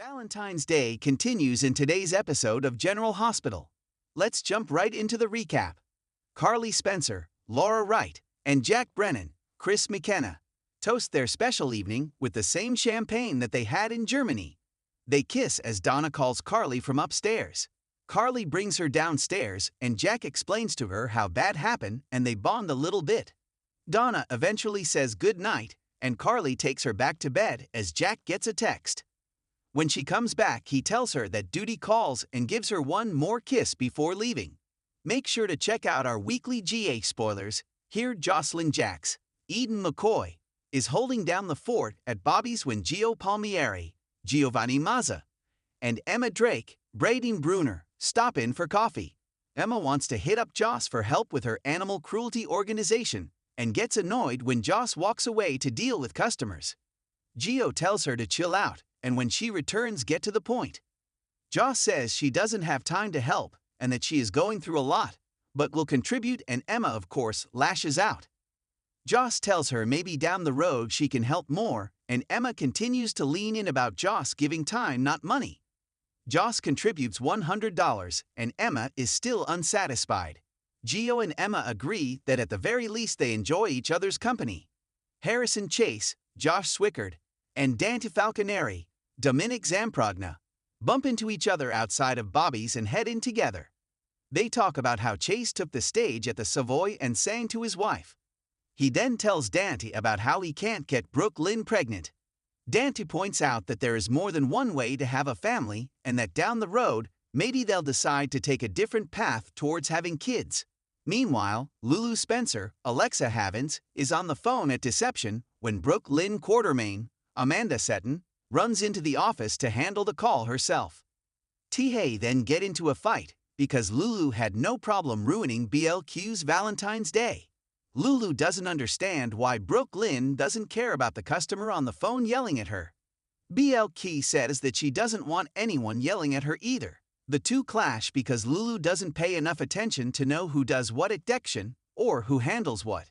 Valentine's Day continues in today's episode of General Hospital. Let's jump right into the recap. Carly Spencer, Laura Wright, and Jack Brennan, Chris McKenna, toast their special evening with the same champagne that they had in Germany. They kiss as Donna calls Carly from upstairs. Carly brings her downstairs and Jack explains to her how bad happened and they bond a little bit. Donna eventually says good night and Carly takes her back to bed as Jack gets a text. When she comes back, he tells her that duty calls and gives her one more kiss before leaving. Make sure to check out our weekly GA spoilers. Here Jocelyn Jacks, Eden McCoy, is holding down the fort at Bobby's when Gio Palmieri, Giovanni Mazza, and Emma Drake, Braden Bruner, stop in for coffee. Emma wants to hit up Joss for help with her animal cruelty organization and gets annoyed when Joss walks away to deal with customers. Gio tells her to chill out, and when she returns, get to the point. Joss says she doesn't have time to help and that she is going through a lot, but will contribute, and Emma, of course, lashes out. Joss tells her maybe down the road she can help more, and Emma continues to lean in about Joss giving time, not money. Joss contributes $100, and Emma is still unsatisfied. Gio and Emma agree that at the very least they enjoy each other's company. Harrison Chase, Josh Swickard, and Dante Falconeri, Dominic Zamprogna, bump into each other outside of Bobby's and head in together. They talk about how Chase took the stage at the Savoy and sang to his wife. He then tells Dante about how he can't get Brooke Lynn pregnant. Dante points out that there is more than one way to have a family and that down the road, maybe they'll decide to take a different path towards having kids. Meanwhile, Lulu Spencer, Alexa Havens, is on the phone at Deception when Brooke Lynn Quartermain, Amanda Seton, runs into the office to handle the call herself. T-Hay then get into a fight because Lulu had no problem ruining BLQ's Valentine's Day. Lulu doesn't understand why Brooke Lynn doesn't care about the customer on the phone yelling at her. BLQ says that she doesn't want anyone yelling at her either. The two clash because Lulu doesn't pay enough attention to know who does what at Dection or who handles what.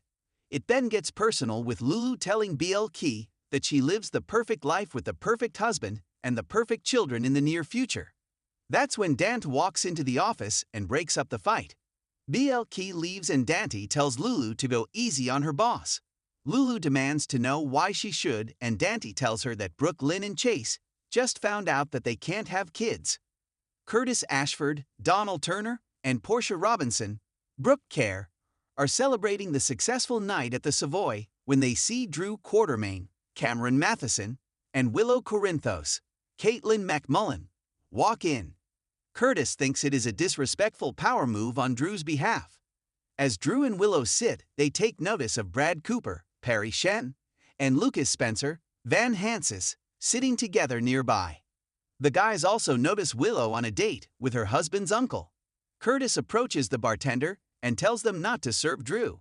It then gets personal with Lulu telling BLQ that she lives the perfect life with the perfect husband and the perfect children in the near future. That's when Dante walks into the office and breaks up the fight. BLQ leaves and Dante tells Lulu to go easy on her boss. Lulu demands to know why she should, and Dante tells her that Brooke Lynn and Chase just found out that they can't have kids. Curtis Ashford, Donald Turner, and Portia Robinson, Brooke Care, are celebrating the successful night at the Savoy when they see Drew Quartermain, Cameron Matheson, and Willow Corinthos, Caitlin McMullen, walk in. Curtis thinks it is a disrespectful power move on Drew's behalf. As Drew and Willow sit, they take notice of Brad Cooper, Perry Shen, and Lucas Spencer, Van Hansis, sitting together nearby. The guys also notice Willow on a date with her husband's uncle. Curtis approaches the bartender and tells them not to serve Drew.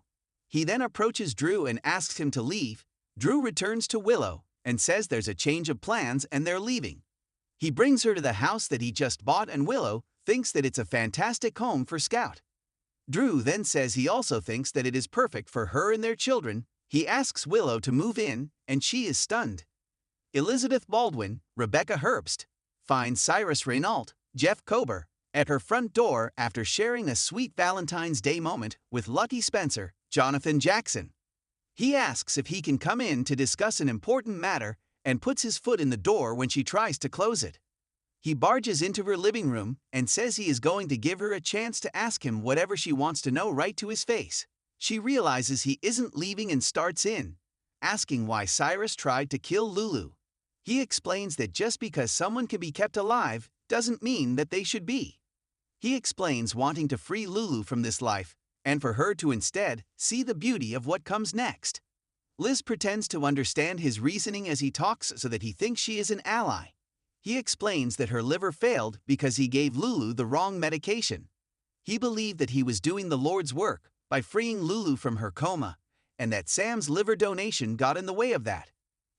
He then approaches Drew and asks him to leave. Drew returns to Willow and says there's a change of plans and they're leaving. He brings her to the house that he just bought and Willow thinks that it's a fantastic home for Scout. Drew then says he also thinks that it is perfect for her and their children. He asks Willow to move in and she is stunned. Elizabeth Baldwin, Rebecca Herbst, finds Cyrus Renault, Jeff Kober, at her front door after sharing a sweet Valentine's Day moment with Lucky Spencer, Jonathan Jackson. He asks if he can come in to discuss an important matter and puts his foot in the door when she tries to close it. He barges into her living room and says he is going to give her a chance to ask him whatever she wants to know right to his face. She realizes he isn't leaving and starts in, asking why Cyrus tried to kill Lulu. He explains that just because someone can be kept alive doesn't mean that they should be. He explains wanting to free Lulu from this life and for her to instead see the beauty of what comes next. Liz pretends to understand his reasoning as he talks so that he thinks she is an ally. He explains that her liver failed because he gave Lulu the wrong medication. He believed that he was doing the Lord's work by freeing Lulu from her coma, and that Sam's liver donation got in the way of that.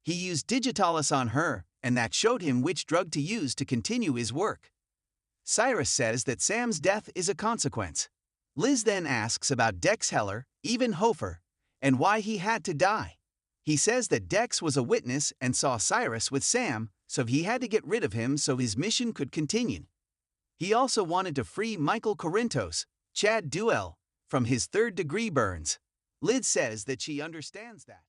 He used Digitalis on her, and that showed him which drug to use to continue his work. Cyrus says that Sam's death is a consequence. Liz then asks about Dex Heller, Even Hofer, and why he had to die. He says that Dex was a witness and saw Cyrus with Sam, so he had to get rid of him so his mission could continue. He also wanted to free Michael Corinthos, Chad Duell, from his third-degree burns. Liz says that she understands that.